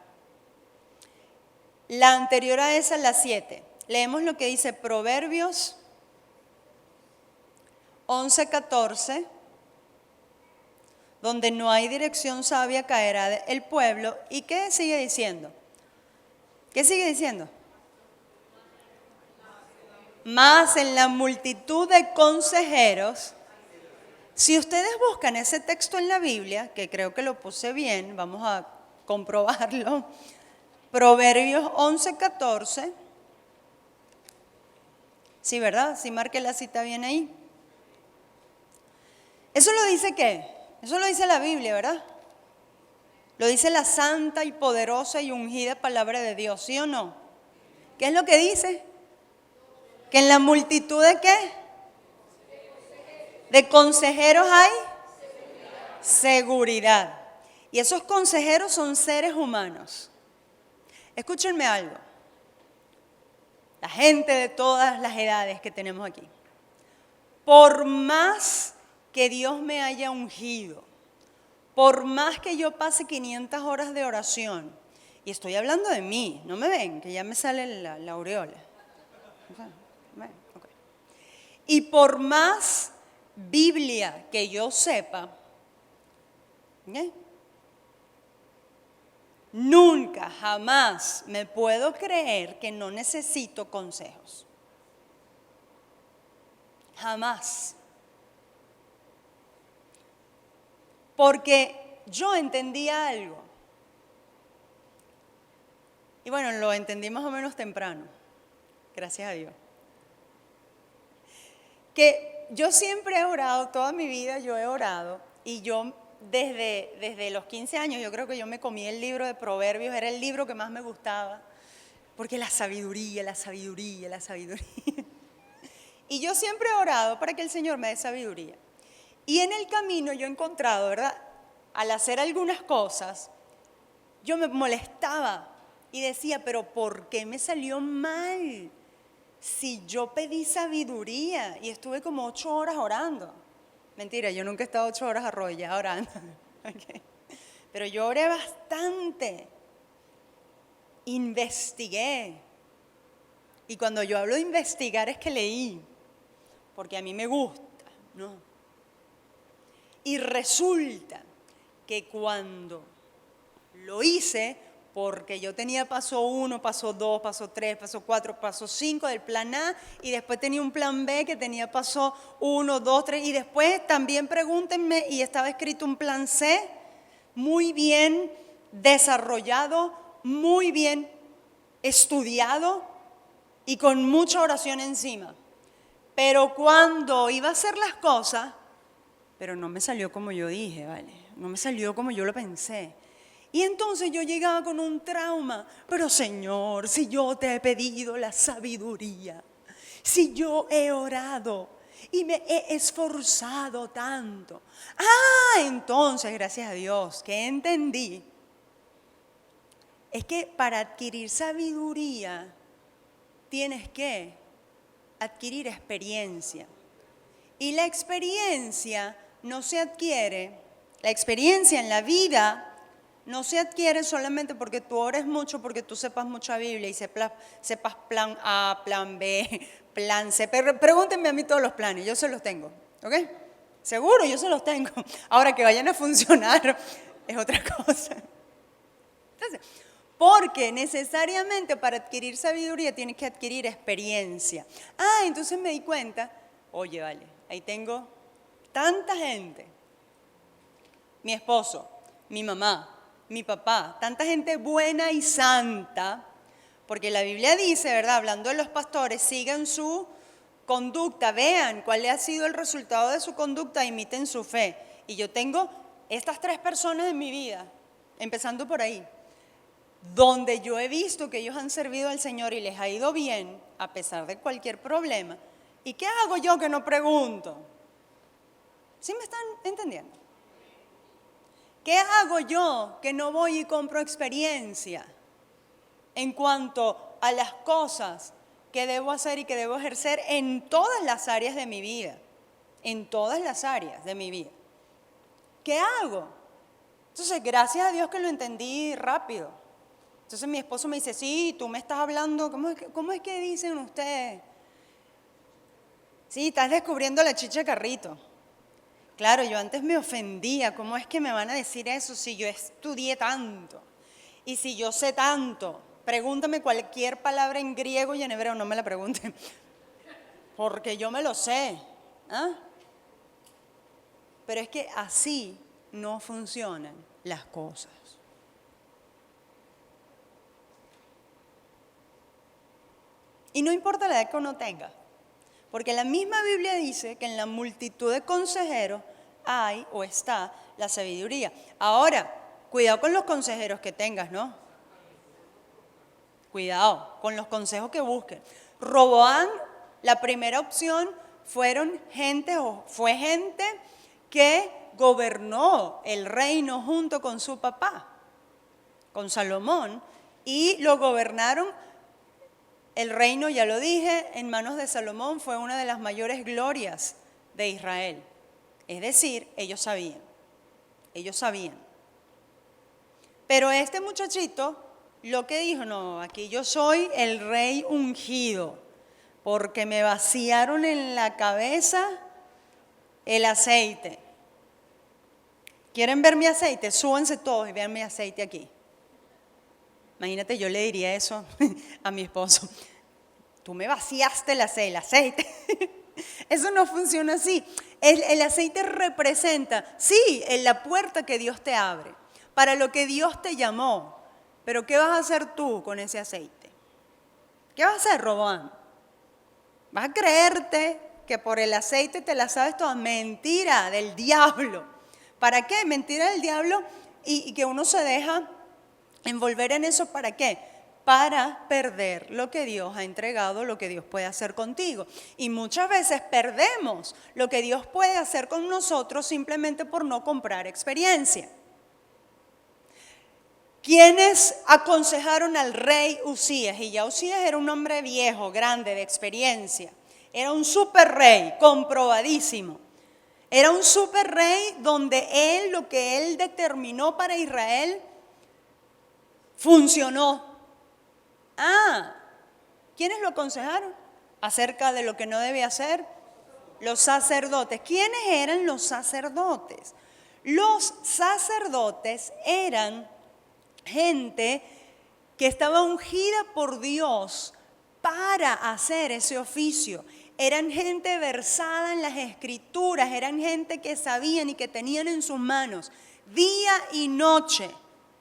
La anterior a esa, la 7. Leemos lo que dice Proverbios 11:14. Donde no hay dirección sabia caerá el pueblo. ¿Y qué sigue diciendo? ¿Qué sigue diciendo? Más en la multitud de consejeros. Si ustedes buscan ese texto en la Biblia, que creo que lo puse bien, vamos a comprobarlo. Proverbios 11:14. Sí, ¿verdad? Sí, marque la cita bien ahí. ¿Eso lo dice qué? Eso lo dice la Biblia, ¿verdad? Lo dice la santa y poderosa y ungida palabra de Dios, ¿sí o no? ¿Qué es lo que dice? Que en la multitud de ¿qué? De consejeros hay seguridad. Y esos consejeros son seres humanos. Escúchenme algo. La gente de todas las edades que tenemos aquí. Por más que Dios me haya ungido, por más que yo pase 500 horas de oración, y estoy hablando de mí, no me ven, que ya me sale la aureola. Okay. Y por más Biblia que yo sepa, ¿okay? Nunca, jamás me puedo creer que no necesito consejos. Jamás. Porque yo entendía algo. Y bueno, lo entendí más o menos temprano. Gracias a Dios. Que yo siempre he orado, toda mi vida yo he orado. Y yo desde los 15 años, yo creo que yo me comí el libro de Proverbios. Era el libro que más me gustaba. Porque la sabiduría. Y yo siempre he orado para que el Señor me dé sabiduría. Y en el camino yo he encontrado, ¿verdad? Al hacer algunas cosas, yo me molestaba y decía, pero ¿por qué me salió mal? Si yo pedí sabiduría y estuve como 8 horas orando. Mentira, yo nunca he estado 8 horas arrodillada orando. Okay. Pero yo oré bastante. Investigué. Y cuando yo hablo de investigar es que leí. Porque a mí me gusta, ¿no? Y resulta que cuando lo hice, porque yo tenía paso 1, paso 2, paso 3, paso 4, paso 5 del plan A, y después tenía un plan B que tenía paso 1, 2, 3, y después también pregúntenme, y estaba escrito un plan C, muy bien desarrollado, muy bien estudiado y con mucha oración encima. Pero cuando iba a hacer las cosas, pero no me salió como yo dije, ¿vale? No me salió como yo lo pensé. Y entonces yo llegaba con un trauma. Pero Señor, si yo te he pedido la sabiduría, si yo he orado y me he esforzado tanto. Entonces, gracias a Dios, que entendí, es que para adquirir sabiduría tienes que adquirir experiencia. Y la experiencia no se adquiere, la experiencia en la vida no se adquiere solamente porque tú ores mucho, porque tú sepas mucha Biblia y sepas plan A, plan B, plan C. Pregúntenme a mí todos los planes, yo se los tengo, ¿ok? Seguro, yo se los tengo. Ahora que vayan a funcionar es otra cosa. Entonces, porque necesariamente para adquirir sabiduría tienes que adquirir experiencia. Entonces me di cuenta, oye, vale, ahí tengo tanta gente, mi esposo, mi mamá, mi papá, tanta gente buena y santa, porque la Biblia dice, ¿verdad? Hablando de los pastores, sigan su conducta, vean cuál ha sido el resultado de su conducta, imiten su fe. Y yo tengo estas 3 personas en mi vida, empezando por ahí, donde yo he visto que ellos han servido al Señor y les ha ido bien, a pesar de cualquier problema. ¿Y qué hago yo que no pregunto? ¿Sí me están entendiendo? ¿Qué hago yo que no voy y compro experiencia en cuanto a las cosas que debo hacer y que debo ejercer en todas las áreas de mi vida? En todas las áreas de mi vida. ¿Qué hago? Entonces, gracias a Dios que lo entendí rápido. Entonces mi esposo me dice, sí, tú me estás hablando, ¿cómo es que dicen ustedes? Sí, estás descubriendo la chicha de carrito. Claro, yo antes me ofendía, ¿cómo es que me van a decir eso si yo estudié tanto? Y si yo sé tanto, pregúntame cualquier palabra en griego y en hebreo, no me la pregunten, porque yo me lo sé. Pero es que así no funcionan las cosas. Y no importa la edad que uno tenga, porque la misma Biblia dice que en la multitud de consejeros hay o está la sabiduría. Ahora, cuidado con los consejeros que tengas, ¿no? Cuidado con los consejos que busquen. Roboam, la primera opción fueron gente o fue gente que gobernó el reino junto con su papá, con Salomón, y lo gobernaron. El reino, ya lo dije, en manos de Salomón fue una de las mayores glorias de Israel. Es decir, ellos sabían. Pero este muchachito lo que dijo, no, aquí yo soy el rey ungido, porque me vaciaron en la cabeza el aceite. ¿Quieren ver mi aceite? Súbanse todos y vean mi aceite aquí. Imagínate, yo le diría eso a mi esposo. Tú me vaciaste el aceite. Eso no funciona así. El aceite representa, sí, la puerta que Dios te abre, para lo que Dios te llamó. Pero ¿qué vas a hacer tú con ese aceite? ¿Qué vas a hacer, Roboam? ¿Vas a creerte que por el aceite te la sabes toda? Mentira del diablo. ¿Para qué? Mentira del diablo y que uno se deja envolver en eso. ¿Para qué? Para perder lo que Dios ha entregado, lo que Dios puede hacer contigo. Y muchas veces perdemos lo que Dios puede hacer con nosotros simplemente por no comprar experiencia. ¿Quiénes aconsejaron al rey Usías? Y ya Usías era un hombre viejo, grande, de experiencia. Era un super rey, comprobadísimo. Era un super rey donde lo que él determinó para Israel funcionó. ¿Quiénes lo aconsejaron? Acerca de lo que no debía hacer. Los sacerdotes. ¿Quiénes eran los sacerdotes? Los sacerdotes eran gente que estaba ungida por Dios para hacer ese oficio. Eran gente versada en las escrituras, eran gente que sabían y que tenían en sus manos día y noche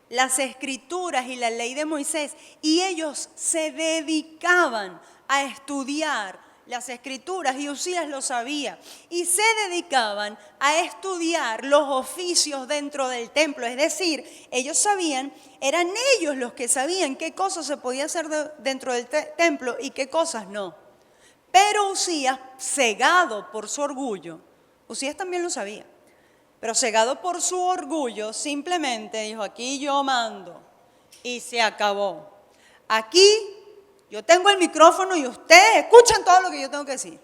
las escrituras y la ley de Moisés, y ellos se dedicaban a estudiar las escrituras, y Usías lo sabía, y se dedicaban a estudiar los oficios dentro del templo. Es decir, ellos sabían, eran ellos los que sabían qué cosas se podía hacer dentro del templo y qué cosas no. Pero Usías, cegado por su orgullo, Usías también lo sabía, pero cegado por su orgullo, simplemente dijo, aquí yo mando, y se acabó. Aquí yo tengo el micrófono y ustedes escuchan todo lo que yo tengo que decir.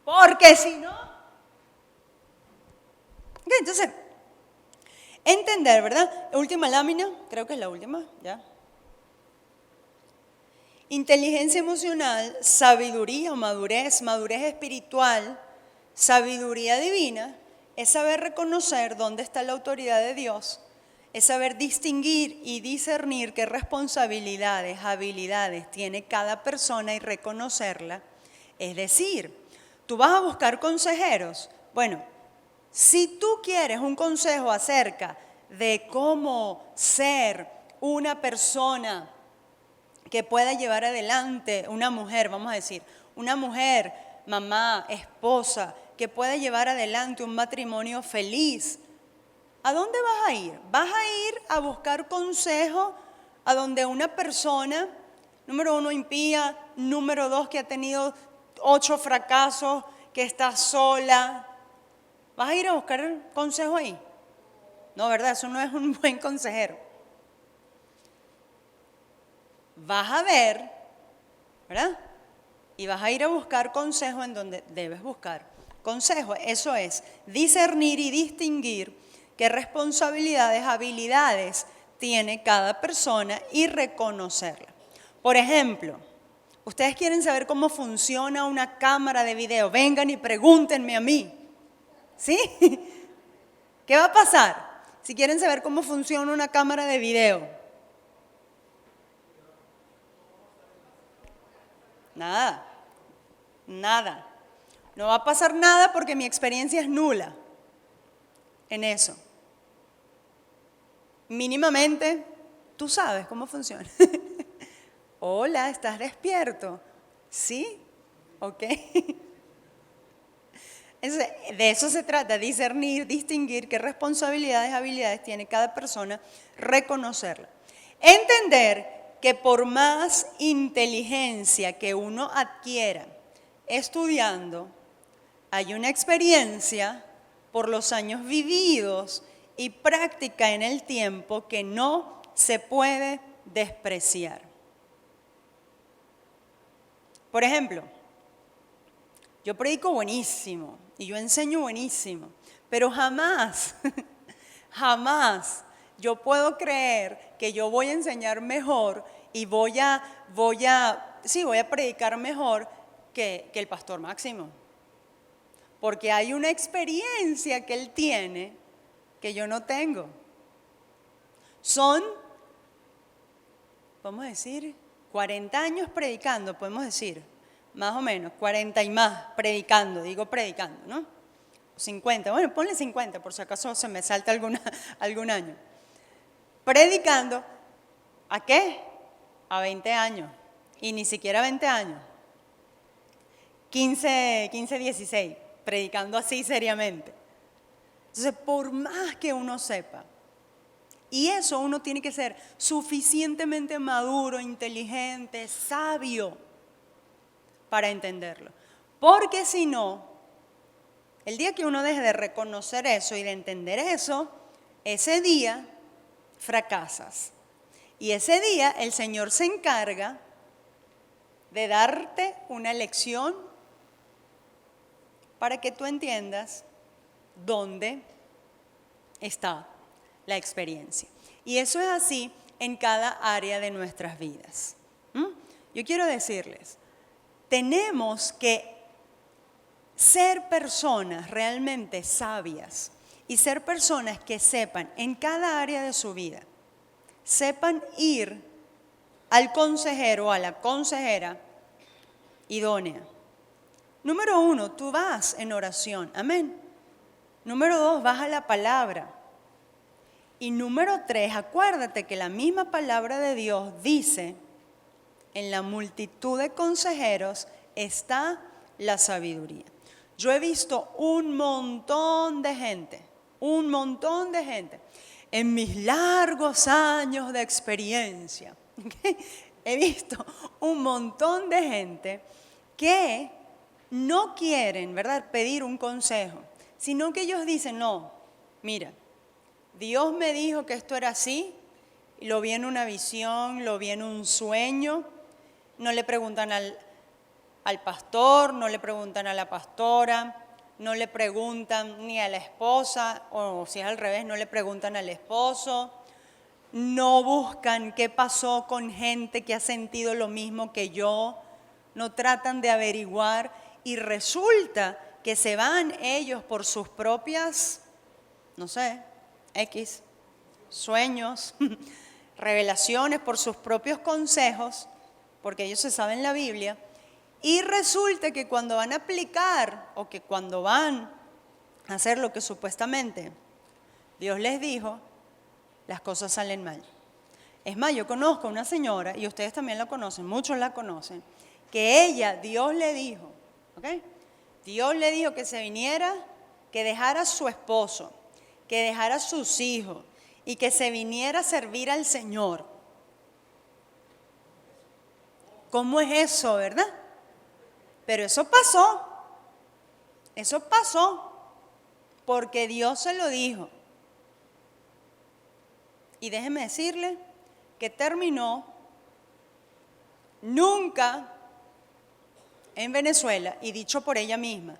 Porque si no... Entonces, entender, ¿verdad? Última lámina, creo que es la última, ya. Inteligencia emocional, sabiduría o madurez espiritual, sabiduría divina, es saber reconocer dónde está la autoridad de Dios, es saber distinguir y discernir qué responsabilidades, habilidades tiene cada persona y reconocerla. Es decir, tú vas a buscar consejeros. Bueno, si tú quieres un consejo acerca de cómo ser una persona que pueda llevar adelante, una mujer, vamos a decir, una mujer, mamá, esposa, que pueda llevar adelante un matrimonio feliz, ¿a dónde vas a ir? Vas a ir a buscar consejo a donde una persona, número 1, impía, número 2, que ha tenido 8 fracasos, que está sola. ¿Vas a ir a buscar consejo ahí? No, ¿verdad? Eso no es un buen consejero. Vas a ver, ¿verdad? Y vas a ir a buscar consejo en donde debes buscar consejo. Eso es discernir y distinguir qué responsabilidades, habilidades tiene cada persona y reconocerla. Por ejemplo, ustedes quieren saber cómo funciona una cámara de video. Vengan y pregúntenme a mí. ¿Sí? ¿Qué va a pasar si quieren saber cómo funciona una cámara de video? Nada. No va a pasar nada porque mi experiencia es nula en eso. Mínimamente, tú sabes cómo funciona. Hola, ¿estás despierto? ¿Sí? ¿Ok? De eso se trata, discernir, distinguir qué responsabilidades, habilidades tiene cada persona, reconocerla. Entender que por más inteligencia que uno adquiera estudiando, Hay una experiencia por los años vividos y práctica en el tiempo que no se puede despreciar. Por ejemplo, yo predico buenísimo y yo enseño buenísimo, pero jamás, jamás yo puedo creer que yo voy a enseñar mejor y voy a predicar mejor que el pastor Máximo. Porque hay una experiencia que él tiene que yo no tengo. Son, vamos a decir, 40 años predicando, podemos decir, más o menos, 40 y más predicando, ¿no? 50, bueno, ponle 50 por si acaso se me salta algún año. Predicando, ¿a qué? A 20 años, y ni siquiera 20 años, 15, 16, predicando así seriamente. Entonces, por más que uno sepa, y eso uno tiene que ser suficientemente maduro, inteligente, sabio para entenderlo. Porque si no, el día que uno deje de reconocer eso y de entender eso, ese día fracasas. Y ese día el Señor se encarga de darte una lección para que tú entiendas dónde está la experiencia. Y eso es así en cada área de nuestras vidas. Yo quiero decirles, tenemos que ser personas realmente sabias y ser personas que sepan en cada área de su vida, sepan ir al consejero o a la consejera idónea. Número 1, tú vas en oración, amén. Número 2, vas a la palabra. Y número 3, acuérdate que la misma palabra de Dios dice, en la multitud de consejeros está la sabiduría. Yo he visto un montón de gente, en mis largos años de experiencia, he visto un montón de gente que no quieren, ¿verdad?, pedir un consejo, sino que ellos dicen, no, mira, Dios me dijo que esto era así, lo vi en una visión, lo vi en un sueño. No le preguntan al pastor, no le preguntan a la pastora, no le preguntan ni a la esposa, o si es al revés, no le preguntan al esposo. No buscan qué pasó con gente que ha sentido lo mismo que yo, no tratan de averiguar y resulta que se van ellos por sus propias, no sé, sueños, revelaciones, por sus propios consejos, porque ellos se saben la Biblia, y resulta que cuando van a aplicar o que cuando van a hacer lo que supuestamente Dios les dijo, las cosas salen mal. Es más, yo conozco a una señora, y ustedes también la conocen, muchos la conocen, que Dios le dijo, ¿ok? Dios le dijo que se viniera, que dejara a su esposo, que dejara a sus hijos y que se viniera a servir al Señor. ¿Cómo es eso, verdad? Pero eso pasó porque Dios se lo dijo. Y déjeme decirle que terminó nunca en Venezuela, y dicho por ella misma.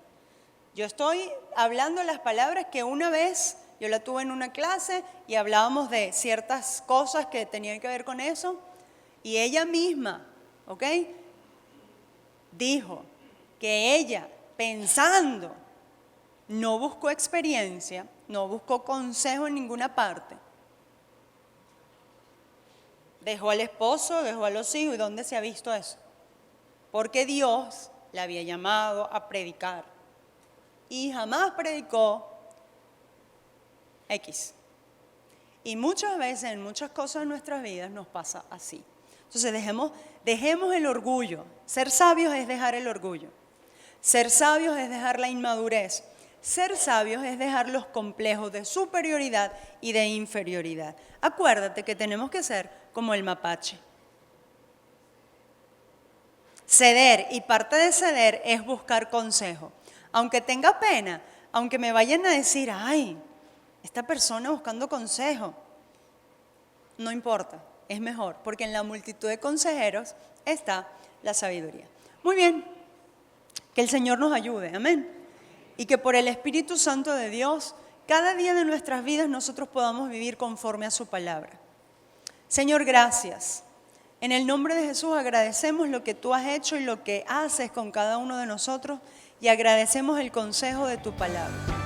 Yo estoy hablando las palabras que una vez yo la tuve en una clase y hablábamos de ciertas cosas que tenían que ver con eso, y ella misma, ¿ok?, dijo que ella, pensando, no buscó experiencia, no buscó consejo en ninguna parte. Dejó al esposo, dejó a los hijos. ¿Y dónde se ha visto eso? Porque Dios la había llamado a predicar. Y jamás predicó Y muchas veces, en muchas cosas de nuestras vidas, nos pasa así. Entonces, dejemos el orgullo. Ser sabios es dejar el orgullo. Ser sabios es dejar la inmadurez. Ser sabios es dejar los complejos de superioridad y de inferioridad. Acuérdate que tenemos que ser como el mapache. Ceder, y parte de ceder es buscar consejo. Aunque tenga pena, aunque me vayan a decir, ay, esta persona buscando consejo, no importa, es mejor, porque en la multitud de consejeros está la sabiduría. Muy bien, que el Señor nos ayude, amén. Y que por el Espíritu Santo de Dios, cada día de nuestras vidas nosotros podamos vivir conforme a su palabra. Señor, gracias. En el nombre de Jesús agradecemos lo que tú has hecho y lo que haces con cada uno de nosotros y agradecemos el consejo de tu palabra.